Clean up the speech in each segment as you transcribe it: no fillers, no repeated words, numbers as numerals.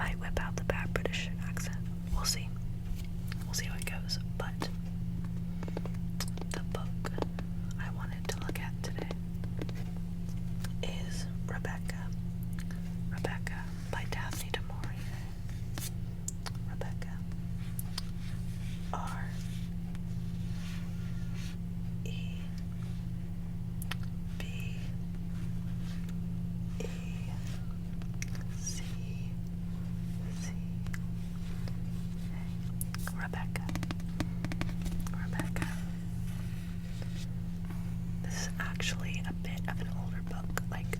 might whip out the bad British accent. We'll see. We'll see how it goes. But the book I wanted to look at today is Rebecca. Rebecca by Daphne du Maurier. Rebecca. Rebecca. Rebecca. This is actually a bit of an older book, like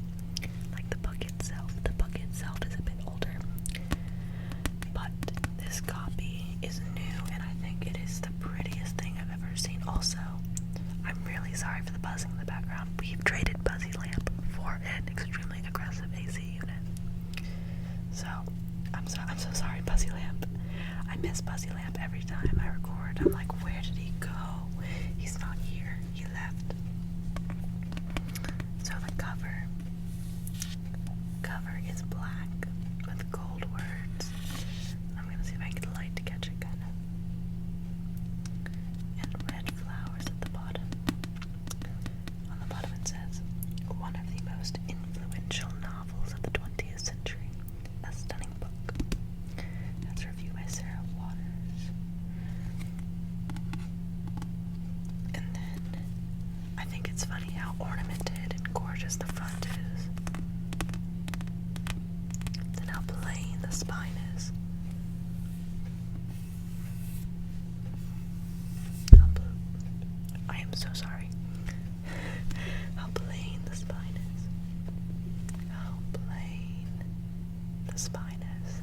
the book itself. The book itself is a bit older, but this copy is new, and I think it is the prettiest thing I've ever seen. Also, I'm really sorry for the buzzing in the background. We've traded Buzzy Lamp for an extremely aggressive AC unit, so I'm so sorry, Buzzy Lamp. I miss Buzzy Lamp every time I record. I'm like, where did he go? He's not here. He left. So the cover is black with gold words. I'm gonna see if I can get the light to catch it, kind of. And red flowers at the bottom. On the bottom it says, one of the most influential novels of the 20th century. A stunning book. That's a review by Sarah Waters. And then I think it's funny how ornamented and gorgeous the front is. And how plain the spine is. I am so sorry. How plain the spine is. How plain the spine is.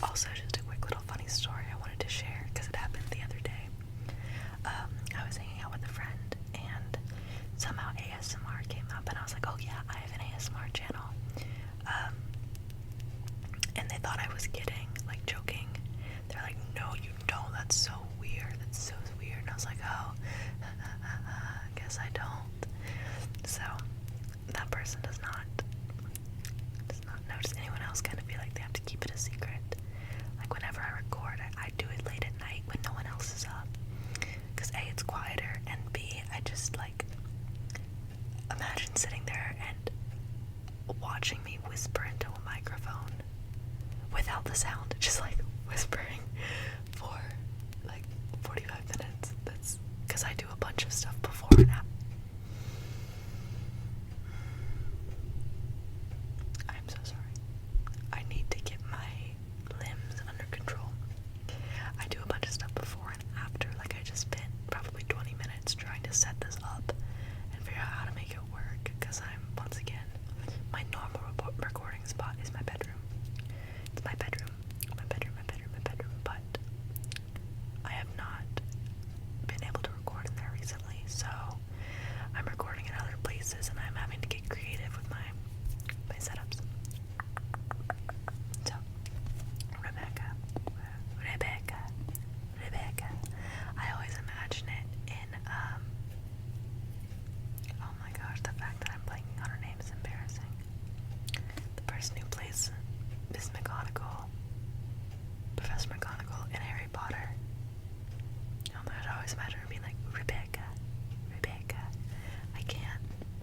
Also, just a quick little funny story I wanted to share because it happened the other day. I was hanging out with a friend and somehow ASMR came up, and I was like, oh yeah, I have an ASMR channel. And they thought I was kidding, like joking. They're like, no, you don't. That's so weird. That's so weird. And I was like, oh, I guess I don't. So that person does not notice. Anyone else kind of feel like they have to keep it a secret. Like whenever I record, I do it late at night when no one else is up. Because A, it's quieter, and B, I just like imagine sitting there and watching me whisper into a microphone without the sound, just like whispering for like 45 minutes. That's because I do a bunch of stuff before and after. I'm so sorry. I need to get my limbs under control. I do a bunch of stuff before and after. Like I just spent probably 20 minutes trying to set this up and figure out how to make it work, because I'm, once again, my normal recording spot is my bedroom. It's my bedroom, but I have not been able to record in there recently, so I'm recording in other places and I'm having to get creative with my setups. So, Rebecca. I always imagine it in, oh my gosh, the fact that I'm blanking on her name is embarrassing. The person who plays Miss McGonagall, Professor McGonagall in Harry Potter. Oh my gosh, I always imagine her being like, Rebecca.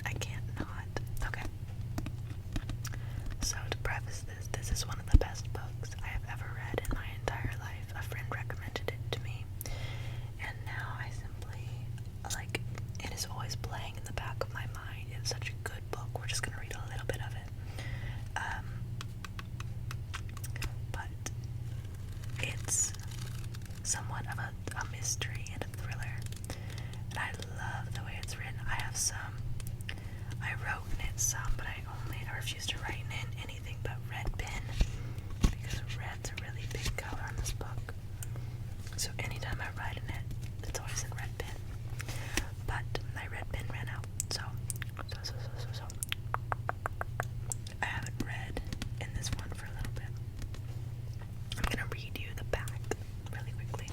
I can't not. Okay. So to preface this is one of the best books I have ever read in my entire life. A friend recommended it to me, and now I simply, like, it is always playing in the back of my mind. It's such a good book. We're just gonna read a little bit of it. But it's somewhat of a mystery and a thriller, and I love the way it's written. I wrote in it some, but I refuse to write in anything but red pen, because red's a really big color on this book. So anytime I write in it, it's always in red pen. But my red pen ran out, so I haven't read in this one for a little bit. I'm gonna read you the back really quickly.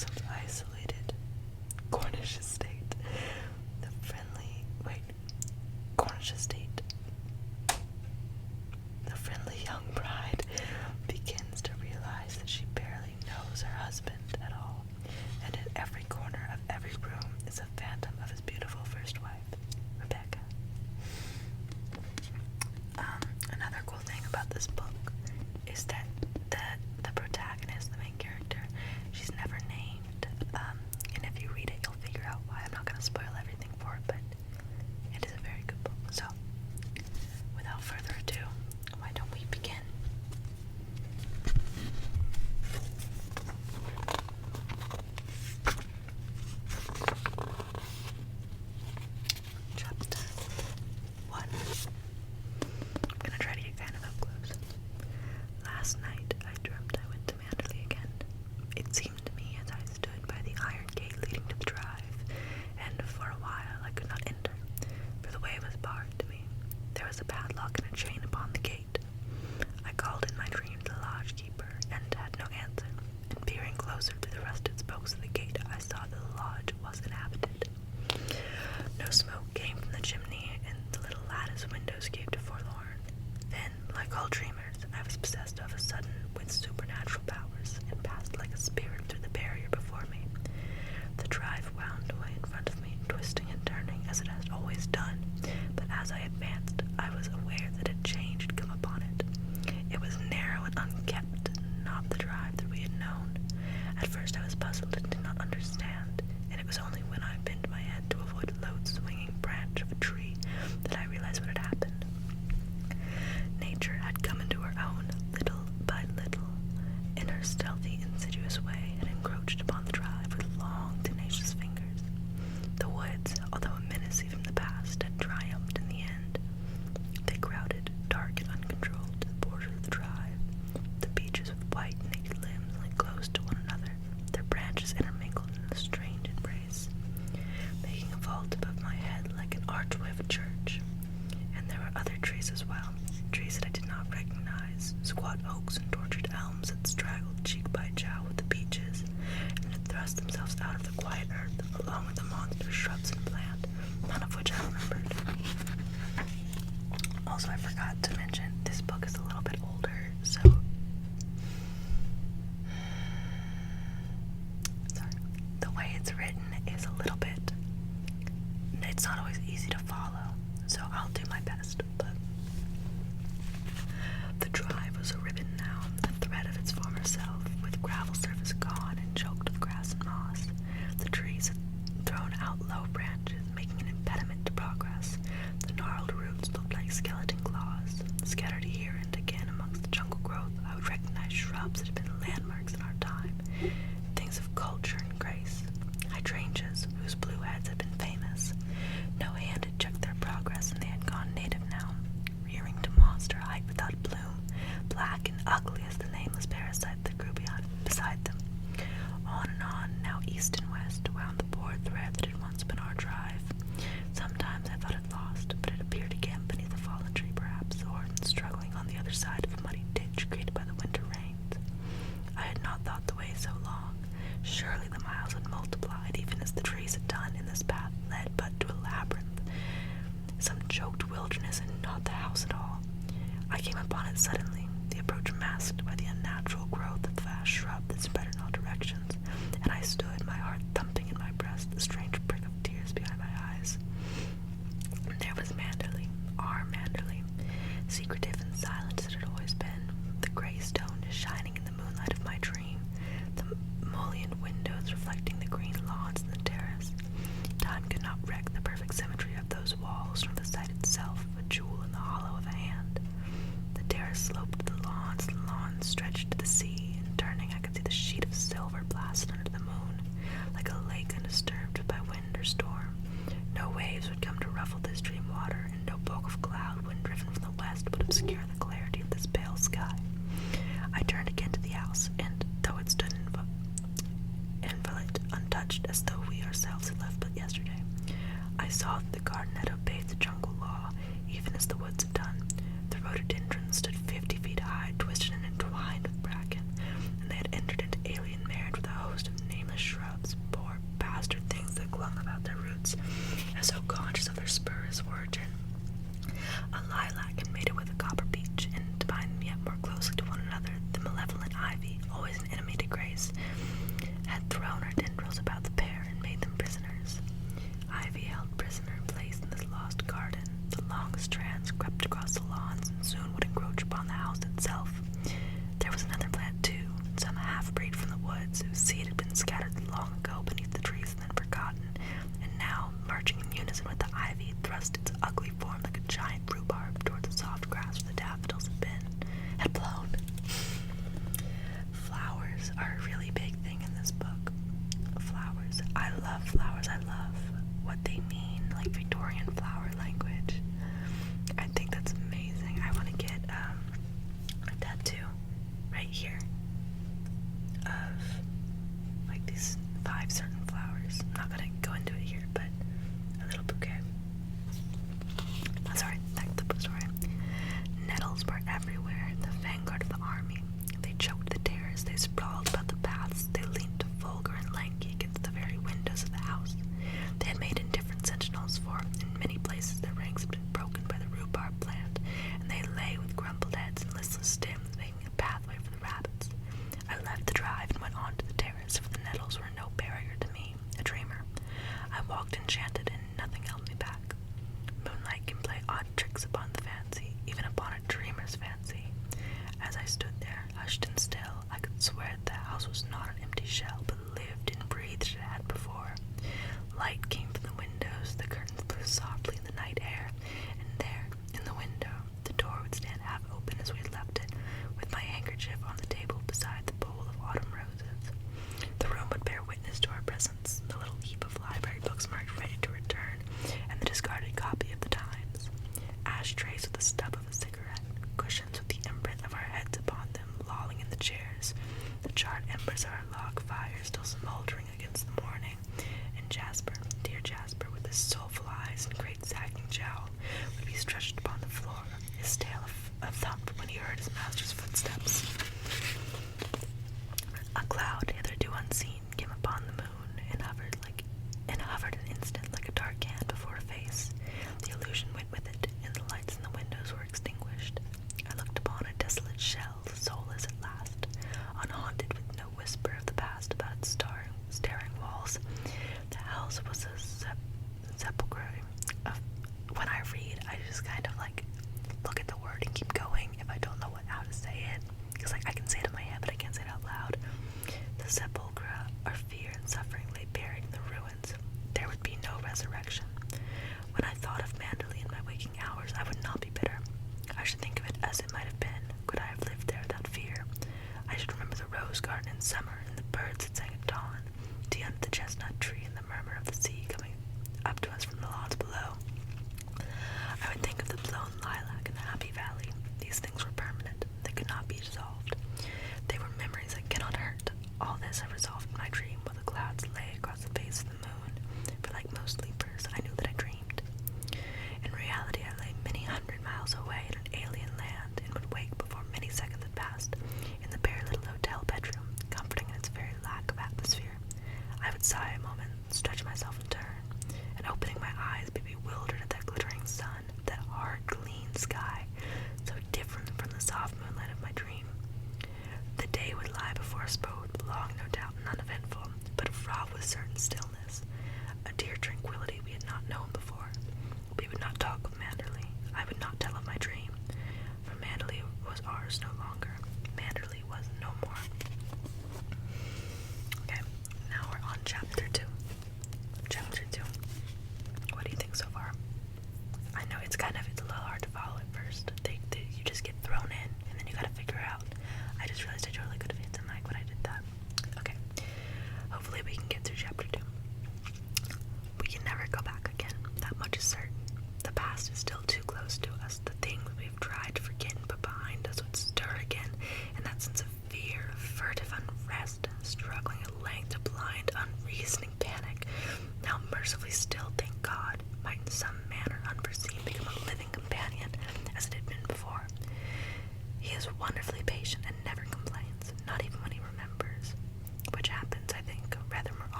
sounds isolated. Cornish estate. The friendly, wait, Cornish estate. The friendly young bride begins to realize that she barely knows her husband at all, and in every corner of every room is a phantom of his beautiful first wife, Rebecca. Another cool thing about this book is that the protagonist, the main character, she's never named, and if you read it, you'll figure out why. I'm not going to spoil everything for it, but it is a very good book. So, without further ado, why don't we begin? Chapter 1. I'm gonna try to get kind of up close. Last night I dreamt I went to Manderley again. It seemed to me as I stood by the iron gate leading to the drive, and for a while I could not enter, for the way was barred to me. There was a padlock and a chain upon the gate. I called in my dream to the lodge keeper, and had no answer, and peering closer through the rusted spokes of the gate, I saw that the lodge was inhabited. No smoke came from the chimney, and the little lattice windows gave to forlorn. Then, like all dreamers, I was possessed of a sudden with supernatural powers, and passed like a spirit through the barrier before me. The drive wound away in front of me, twisting and turning as it has always done, but as I advanced, I was aware that a change had come upon it. It was narrow and unkempt, not the drive that we had known. At first I was puzzled and did not understand, and it was only when I bent my head to avoid a low-swinging branch of a tree that I realized what had happened. Nature had come into her own, little by little, in her stealthy, insidious way, and encroached upon the drive with long, tenacious fingers. The woods, although a menace even in the past, had triumphed in the end. They crowded, dark and uncontrolled, to the border of the drive. The beeches with white, naked limbs lay close to one another, their branches intermingled in a strange embrace, making a vault above my head like an archway of a church. And there were other trees as well, trees that I did not recognize, squat oaks and tortured elms that straggled cheek by jowl with the beeches, and had thrust themselves out of the quiet earth, along with the monstrous shrubs and plant, none of which I remembered. Also, I forgot to mention, this book is a little bit older, so sorry. The way it's written is a little bit, it's not always easy to follow, so I'll do my best, but the drive was a ribbon now, a thread of its former self, with gravel surface gone and choked with grass and moss. The trees had thrown out low branches, making an impediment to progress. The gnarled roots looked like skeleton claws. Scattered here and again amongst the jungle growth, I would recognize shrubs that had been landmarks in our time, things of culture and grace, hydrangeas whose blue heads had been famous. No hand had checked their progress, and they had gone native now, rearing to monster height without bloom, black and ugly as the nameless parasite that grew beside them. On, now east and west, wound the poor thread that had once been our drive. Sometimes I thought it lost, but it appeared again beneath a fallen tree perhaps, or struggling on the other side of a muddy ditch created by the winter rains. I had not thought the way so long. Surely the miles had multiplied, even as the trees had done, and this path led but to a labyrinth, some choked wilderness, and not the house at all. I came upon it suddenly, the approach masked by the unnatural growth of the vast shrub that spread in all directions, and I stood, my heart thumping in my breast, the strange prick of tears behind my eyes. And there was Manderley, our Manderley, secretive and silent as it had always been, the grey stone shining in the moonlight of my dream, the mullioned windows reflecting the green lawns and the terrace. Time could not wreck the perfect symmetry of those walls, nor the site itself, a jewel in the hollow of a hand. The terrace sloped to the lawns stretched to the sea, and turning I could see the sheet of silver blasted under the moon, like a lake undisturbed by wind or storm. No waves would come to ruffle this dream water, and no bulk of cloud, when driven from the west, would obscure the clarity of this pale sky. I turned again to the house, and though it stood inviolate, untouched, as though we ourselves had left but yesterday, I saw that the garden had obeyed the jungle law, even as the woods had done. The rhododendrons stood 50 feet high, twisted and entwined with bracken, and they had entered into alien marriage with a host of nameless shrubs clouds, as so conscious of their spurious origin. A lilac had mated with a copper beech, and to bind them yet more closely to one another, the malevolent ivy, always an enemy to grace, had thrown her tendrils about the pair and made them prisoners. Ivy held prisoner and placed in this lost garden. The long strands crept across the lawns and soon would encroach upon the house itself. There was another plant too, some half-breed from the woods, whose seed had been scattered long ago beneath the trees and then forgotten, and now, merging in unison with the ivy, thrust its ugly form like a giant rhubarb toward the soft grass where the daffodils had blown. Flowers are a really big thing in this book. Flowers. I love flowers. I love what they mean, like Victorian flower language. I think that's amazing. I want to get a tattoo right here of like these 5 certain flowers. I'm not gonna go into it here, but a little bouquet. That's alright, back to the story. Nettles were everywhere, the vanguard of the army. They choked the terrace, they sprawled about the paths, they leaned vulgar and lanky against the very windows of the house. They had made indifferent sentinels, for in many places their ranks had been broken by the rhubarb plant, and they lay with crumpled heads and listless stems, making a pathway for the rabbits. I left the drive and went on to the terrace, for the nettles were no barrier to me, a dreamer. I walked enchanted, and nothing held me back. Moonlight can play odd tricks upon the fancy, even upon a dreamer's fancy. As I stood there, hushed and still, I could swear that the house was not an empty shell, but lived and breathed as it had before. Light came from the windows, the curtains blew softly in the night air, and there, in the window, the door would stand half open as we had left it, with my handkerchief on the table beside the bowl of autumn roses. The room would bear witness to our presence, the little heap of library books marked ready to return, and the discarded copy of the Times. Ashtrays with the stub of a cigarette, cushions with the imprint of our heads upon them, lolling in the chairs, the charred embers of our log fire still smoldering against the morning, and Jasper, dear Jasper, with his soulful eyes and great sagging jowl, would be stretched upon the floor, his tail a thump when he heard his master's footsteps. A cloud, hitherto unseen, came upon the moon, and hovered an instant like a dark hand before a face. The illusion went with it, and the lights in the windows were extinguished. I looked upon a desolate shell, soulless at last, unhaunted, with no whisper of the past about its staring walls. The house was a sepulchre of. When I read, I just kind of like look at the word and keep going if I don't know how to say it, because like I can say it in my head, but I can't say it out loud. The sepulchre, or fear and suffering, lay buried in the ruins. There would be no resurrection. When I thought of Manderley in my waking hours, I would not be bitter. I should think of it as it might have been, could I have lived there without fear. I should remember the rose garden in summer, and the birds that sang at dawn, tea under the chestnut tree, and the murmur of the sea coming up to us from the lawns below. I would think of the blown lilac in the happy valley. These things were permanent. They could not be dissolved. They were memories that cannot hurt. All this I resolved in my dream while the clouds lay across the face of the moon, for like most sleepers, I knew that I dreamed. In reality, I lay many hundred miles away in an alien land, and would wake before many seconds had passed, in the bare little hotel bedroom, comforting in its very lack of atmosphere. I would sigh a moment, stretch myself and turn, and opening my eyes, be bewildered at that glittering sun, that hard, clean sky, so different from the soft moonlight of my dream. The day would lie before us both, long, no doubt, and uneventful, but fraught with certain stillness, a dear tranquility we had not known before. We would not talk of Manderley. I would not tell of my dream, for Manderley was ours no longer. Manderley was no more. Okay, now we're on chapter 2.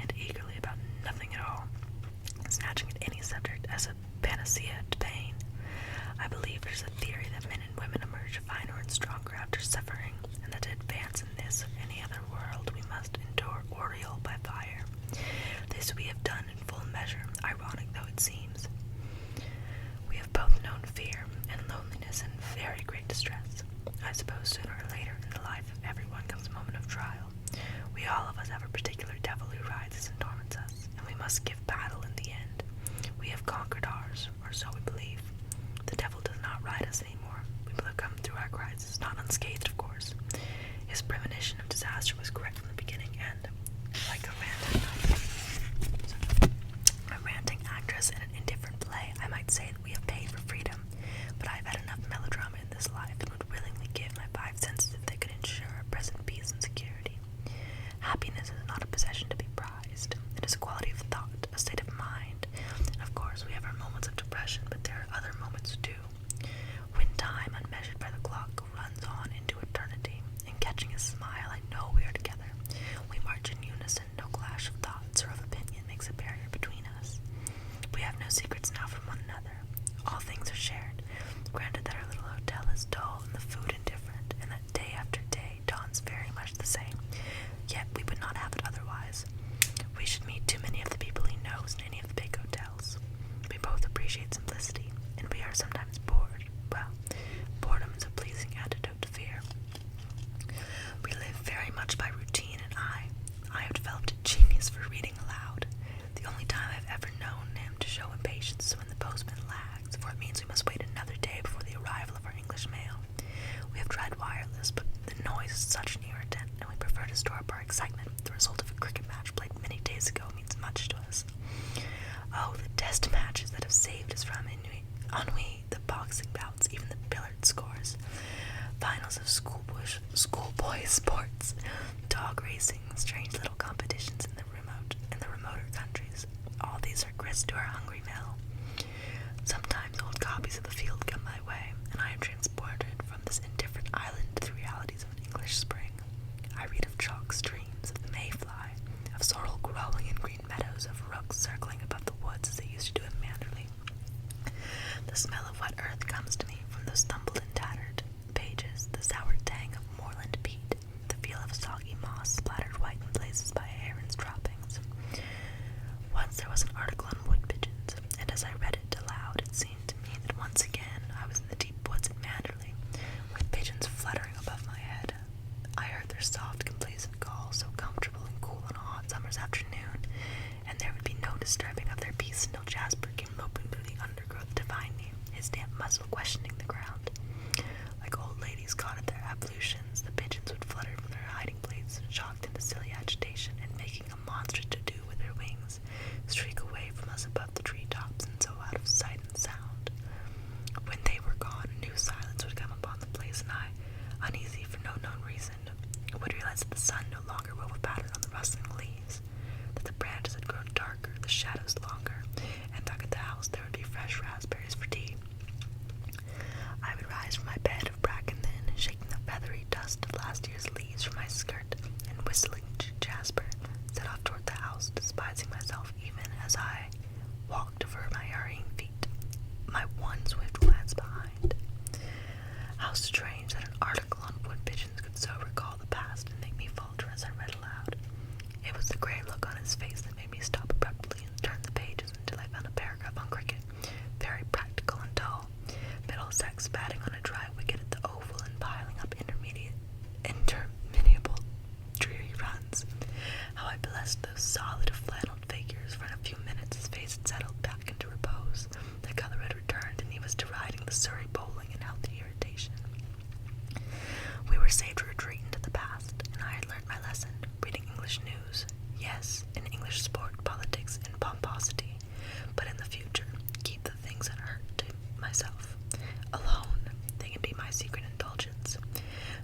head eagerly about nothing at all, snatching at any subject as a panacea to pain. I believe it is a theory that men and women emerge finer and stronger after suffering, and that to advance in this or any other world we must endure ordeal by fire. This we have done in full measure, ironic though it seems. We have both known fear and loneliness and very great distress. I suppose sooner or later in the life of everyone comes a moment of trial. We all of us have a particular devil who rises and torments us, and we must give battle in the end. We have conquered ours, or so we believe. The devil does not ride us anymore. We will have come through our crisis, not unscathed, of course. His premonition of disaster was correct from the beginning, and, like a ranting actress in an indifferent play, I might say that we have paid for freedom, but I have had enough melodrama in this life and would willingly give my 5 cents if they could ensure our present peace and security. Happiness is not a possession to be prized. It is a quality of thought, a state of mind. And of course, we have our moments of depression, but there are other moments too. When time, unmeasured by the clock, runs on into eternity, and catching a smile, I know we are together. We march in unison, no clash of thoughts or of opinion makes a barrier between us. We have no secrets now from one another. All things are shared. Granted that our little hotel is dull and the food indifferent, and that day after day dawns very much the same, yet we would not have it otherwise. We should meet too many of the people he knows in any of the big hotels. We both appreciate simplicity, and we are sometimes bored. Well, boredom is a pleasing antidote to fear. We live very much by routine, and I have developed a genius for reading aloud. The only time I've ever known him to show impatience is when the postman lags, for it means we must wait another day before the arrival of our English mail. We have tried wireless, but the noise is such an irritant, and we prefer to store up our excitement. The result of a cricket match played many days ago means much to us. Oh, the test matches that have saved us from ennui, the boxing bouts, even the billiard scores, finals of schoolboy sports, dog racing, strange little competitions in the remoter countries. All these are grist to our hungry mill. Sometimes old copies of the field come my way, and I am transported from this indifferent island to the realities of an English spring. I read of chalk streams, of the mayfly, of sorrel growing in green meadows, of rooks circling above the woods as they used to do in Manderley. The smell of wet earth comes to me from those tumbled and tattered pages, the sour tang of moorland peat, the feel of soggy moss splattered white in places by a heron's droppings. Once there was an article on wood pigeons, and as I read it aloud, it seemed to me that once again I was in the deep woods at Manderley, with pigeons fluttering above my head. I heard their soft, complacent call, so comfortable and cool on a hot summer's afternoon, and there would be no disturbing of their peace until Jasper came moping through the undergrowth to find me, his damp muzzle questioning the ground. Like old ladies caught at their ablutions, the pigeons would flutter from their hiding place, shocked into silly agitation, and making a monstrous to-do with their wings, streak away from us above the treetops and so out of sight and sound. When they were gone, a new silence would come upon the place, and I, uneasy for no known reason, would realize that the sun no longer wove a pattern on the rustling leaves, that the branches had grown darker, the shadows longer, and back at the house there would be fresh raspberries for tea. I would rise from my bed of bracken then, shaking the feathery dust of last year's leaves from my skirt, and whistling to Jasper, set off toward the house, despising myself even as I walked over my hurrying feet, my one swift glance behind. How strange that an article on wood pigeons could so recall the past and make me falter as I read aloud. It was the gray look on his face that made me stop abruptly and turn the pages until I found a paragraph on cricket, very practical and dull. Middlesex batting on a dry wicket at the Oval and piling up interminable dreary runs. How I blessed those solid flannelled figures, for in a few minutes his face had settled back into repose, the colour had returned, and he was deriding the Surrey bowling in healthy irritation. We were saved a retreat into the past, and I had learnt my lesson, reading English news, yes, in English sport, politics, and pomposity, but in the future, keep the things unhurt to myself. Alone, they can be my secret indulgence.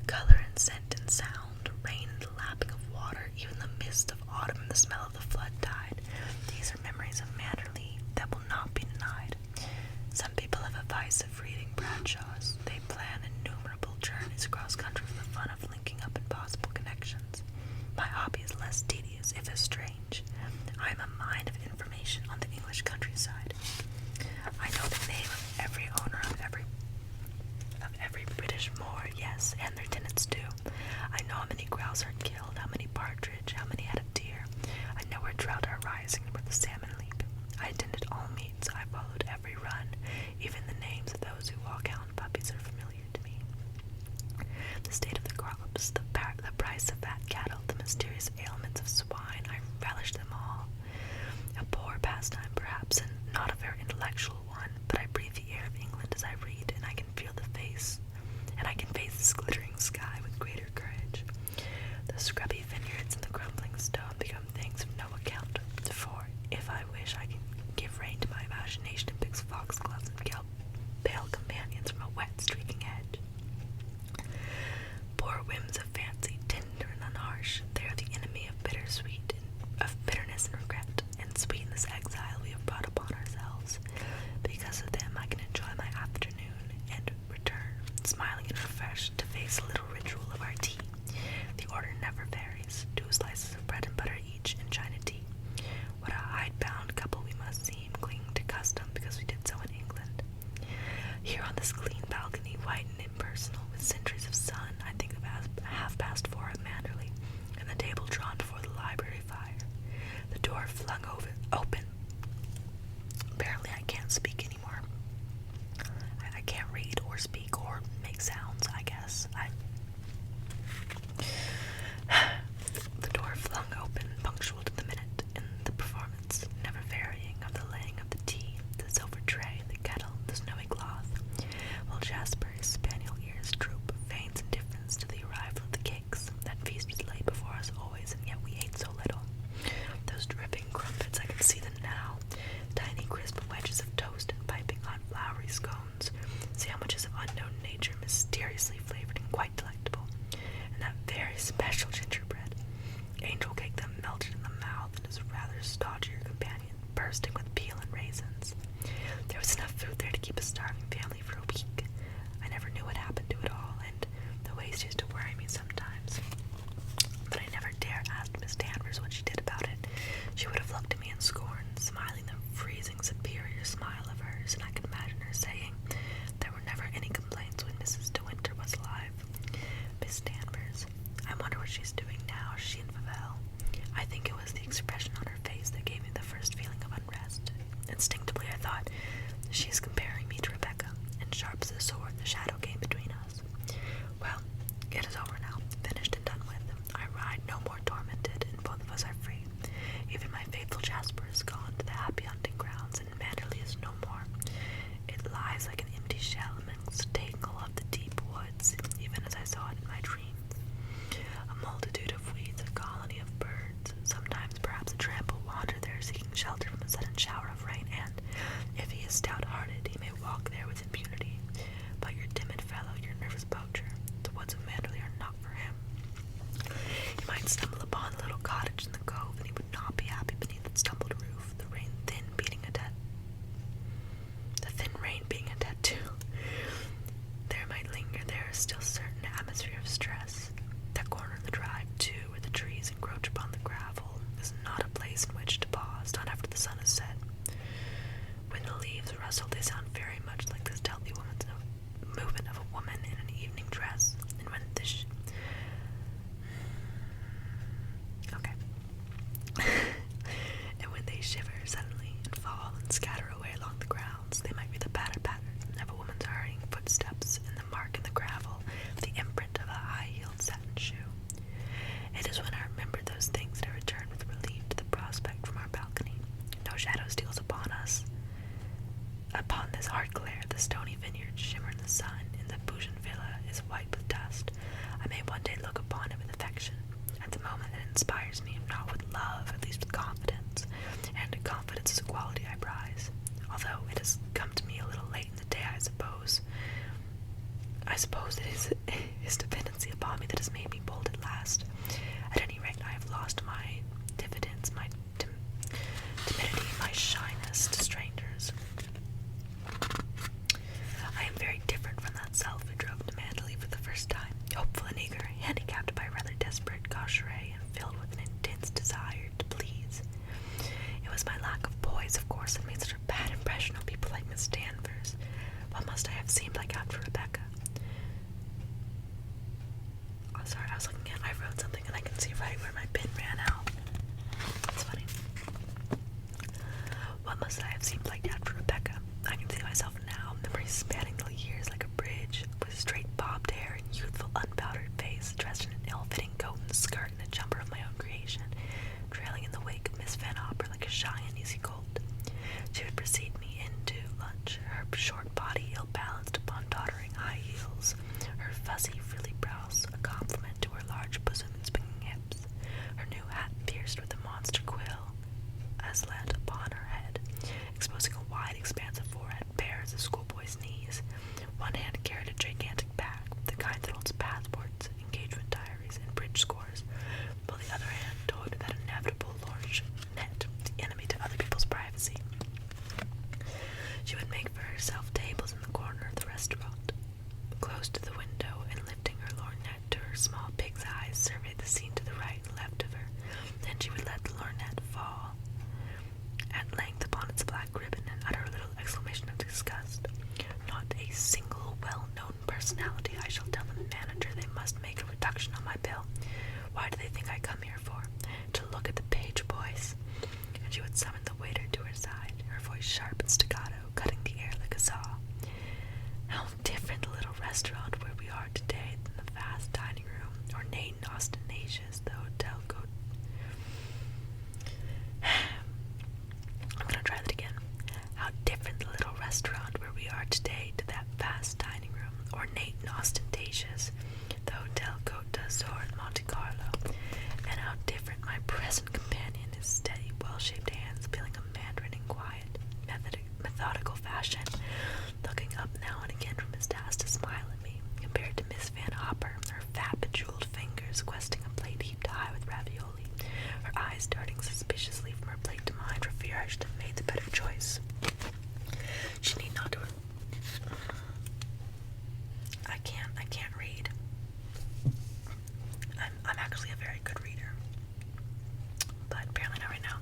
Colour and scent and sound, rain and the lapping of water, even the mist of autumn and the smell of the flood tide. These are memories of Manderley that will not be denied. Some people have a vice of reading Bradshaws. They plan innumerable journeys across country for the fun of linking up impossible connections. My hobby is less tedious, if as strange. language. I am a mine of information on the English countryside. I know the name of every owner of every British moor, yes, and their tenants too. I know how many grouse are killed, how many partridge, how many head of deer. I know where trout are rising and where the salmon leap. I attended all meets. I followed every run. Even the names of those who walk hound puppies are familiar to me. The state of the crops, the price of fat cattle, the mysterious ailments of swine, I relish them all. A poor pastime, perhaps, and not a very intellectual one, but I breathe the air of England as I read, and I can feel the face, and I can face this glittering sky with greater courage. The scrubby vineyards and the crumbling stone become things of no account, for if I wish, I can give rein to my imagination and pick foxgloves and pale companions from a wet, streaking hedge. Poor whims of fancy, tender and unharsh, they are the enemy of bitterness and regret, and sweeten this exile we have brought upon ourselves. Because of them I can enjoy my afternoon, and return, smiling and refreshed, to face a little ritual of our tea. The order never varies, 2 slices of bread and butter each, and China tea. What a hide-bound couple we must seem, clinging to custom because we did so in England. Here on this clean balcony, white and impersonal, with centuries of sun, I think of 4:30 at Manderley, and the table drawn before the library fire. The door flung open. Apparently I can't speak anymore. I can't read or speak or make sounds, I guess. The door flung open, punctual to the minute, in the performance, never varying, of the laying of the tea, the silver tray, the kettle, the snowy cloth, while Jasper, his spaniel ears droop, feigns indifference to the arrival of the cakes. That feast was laid before us always, and yet we ate so little. Those dripping crumpets, I can see them now, tiny crisp wedges of toast and piping hot floury scones, sandwiches of unknown nature, mysteriously flavored and quite delectable, and that very special gingerbread, angel cake that melted in the mouth, and his rather stodgier companion bursting with peel and raisins. There was enough food there to keep a starving family for a week. I never knew what happened to it all, and the waste used to worry me sometimes. But I never dare ask Miss Danvers what she did about it. She would have looked at me in scorn, smiling the freezing, superior smile of hers, and I could imagine her saying, "There were never any complaints when Mrs. De Winter was alive." Miss Danvers. I wonder what she's doing now, she and Favell. I think it was the expression on her face that gave me the first feeling of unrest. Instinctively I thought, she is comparing me to Rebecca, and sharp as a sword the shadow came between us. Well, it is over now, finished and done with. I ride no more tormented, and both of us are free. Even my faithful Jasper is gone to the happy hunting grounds, and Manderley is no more. It lies like an empty shell amongst a tangle of the deep woods, even as I saw it in my dreams. A multitude of weeds, a colony of birds. Sometimes perhaps a tramp will wander there seeking shelter from a sudden shower of rain, and, if he is stout-hearted, he may walk there with impunity. But your timid fellow, your nervous poacher, the woods of Manderley are not for him. He might stumble upon the little cottage in the cove, and he would not be happy beneath its tumbled roof, the thin rain being a tattoo. There might linger there a still certain atmosphere of stress. That corner of the drive, too, where the trees encroach upon the gravel, is not a place in which to pause, not after the sun has set. When the leaves rustle, they sound very much like the stealthy movement of a woman in an evening dress, and when and when they shiver suddenly and fall and scatter away along the grounds, they might be the patter-patter of a woman's hurrying footsteps, and the mark in the gravel, the imprint of a high-heeled satin shoe. It is when I remember those things that I return with relief to the prospect from our balcony. No shadow steals upon us. Upon this hard glare, the stony vineyards shimmer in the sun, and the Bougeon villa is white with dust. I may one day look upon it with affection. At the moment it inspires me, if not with love, at least with confidence, and confidence is a quality I prize. Although it has come to me a little late in the day, I suppose it is his dependency upon me that has made me bold at last. At any rate, I have lost my diffidence, my timidity, my shyness to strangers. I am very different from that self who drove to Manderley for the first time, hopeful and eager, handicapped by a rather desperate gaucherie, and filled with an intense desire to please. remorse had made such a bad impression on people like Miss Danvers? What must I have seemed like after Rebecca? Oh, sorry, I was looking at, I wrote something and I can see right where my pen ran out. That's funny. What must I have seemed like after Rebecca? I can see myself now, memories spanning the years like a bridge, with straight bobbed hair and youthful unpowdered face, dressed in an ill-fitting coat and skirt and a jumper of my own creation, trailing in the wake of Miss Van Hopper like a shy and easy colt. She would precede me into lunch, her short body ill-balanced upon tottering high heels, her fuzzy, frilly brows a compliment to her large bosom and swinging hips, her new hat pierced with a monster quill aslant upon her head, exposing a wide expanse of forehead bare as a schoolboy's knees. One hand carried a gigantic bag, the kind that holds passports, engagement diaries, and bridge scores, while the other hand toyed with that inevitable large net, the enemy to other people's privacy. She would make for herself tables in the corner of the restaurant, close to the window, and lifting her lorgnette to her small pig's eyes, surveyed the scene to the right and left of her. Then she would let the lorgnette fall at length upon its black ribbon and utter a little exclamation of disgust. Not a single well-known personality. I shall tell the manager they must make a reduction on my bill. Why do they think I come here for? To look at the page boys? And she would summon the waiter to her side, her voice sharp and staccato, cutting the air like a saw. How different the little restaurant where we are today than the vast dining room, ornate and ostentatious, the hotel coat. I'm gonna try that again. How different the little restaurant where we are today to that vast dining room, ornate and ostentatious, the Hotel Côte d'Azur in Monte Carlo, and how different my present companion, his steady, well-shaped hands peeling a mandarin in quiet, methodical fashion, looking up now and again from his task to smile at me, compared to Miss Van Hopper, her fat, bejeweled fingers questing a plate heaped high with ravioli, her eyes darting suspiciously from her plate to mine for fear I should have made the better choice. She need not to. I can't read. I'm actually a very good reader, but apparently not right now.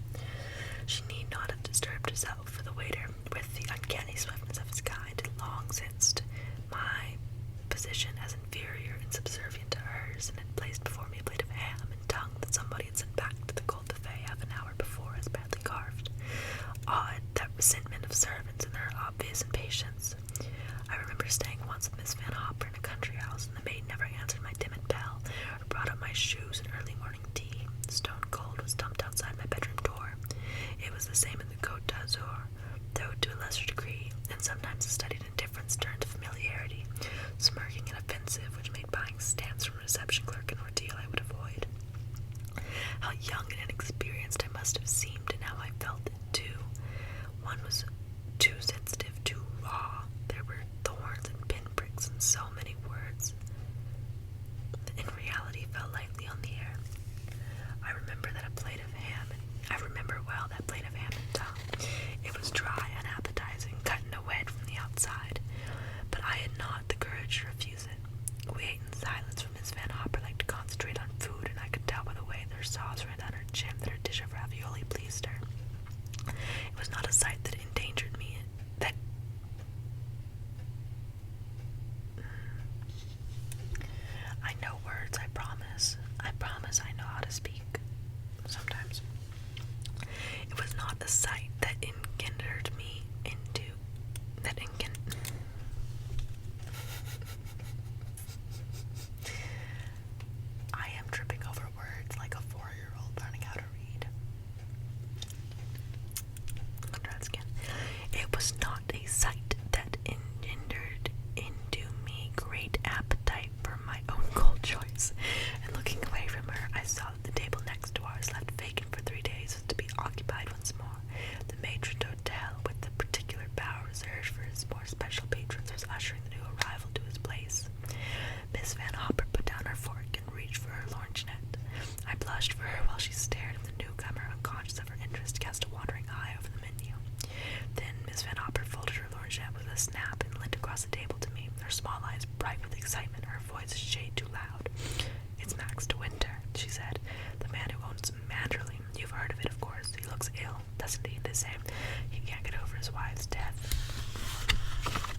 She need not have disturbed herself, for the waiter, with the uncanny swiftness of his kind, had long sensed my position as inferior and subservient to hers, and had placed before me a plate of ham and tongue that somebody had sent back to the cold buffet half an hour before as badly carved. Odd, that resentment of servants and their obvious impatience. I remember staying once with Miss Van Hopper in a country house, and the maid never answered my timid bell, or brought up my shoes and early morning tea. Stone cold was dumped outside my bedroom door. It was the same in the Côte d'Azur, though to a lesser degree, and sometimes a studied indifference turned to familiarity, smirking and offensive, which made buying stamps from a reception clerk an ordeal I would avoid. How young and inexperienced I must have seemed, and how I felt it too. One was too sensitive, too raw. There were thorns and pinpricks and so many words that in reality fell lightly on the air. I remember well that plate of ham and tongue. It was dry, unappetizing, cut in a wedge from the outside, but I had not the courage to refuse it. We ate in silence, for Miss Van Hopper liked to concentrate on food, and I could tell by the way that her sauce ran down her chin that her dish of ravioli pleased her. It was not a sight that endangered me, that I know words, I promise. I promise I know how to speak. Sometimes. It was not a sight that engendered me into that I am tripping over words like a 4-year-old learning how to read. I'll try this again. It was not a sight that engendered into me great appetite for my own cold choice, and looking away from her, I saw that the table next to ours, left vacant for 3 days, was to be occupied once more. The maitre d'hotel, with the particular bow reserved for his more special patrons, was ushering the new arrival to his place. Miss Van Hopper put down her fork and reached for her lorgnette. I blushed for her while she stared at the newcomer, unconscious of her interest, cast a wandering eye over the menu. Then Miss Van Hopper folded her lorgnette with a snap and leaned across the table to me, her small eyes bright with excitement, her voice a shade too loud. "It's Max de Winter," she said, "the man who owns Manderley. You've heard of it, of course. He looks ill, doesn't he? to say he can't get over his wife's death.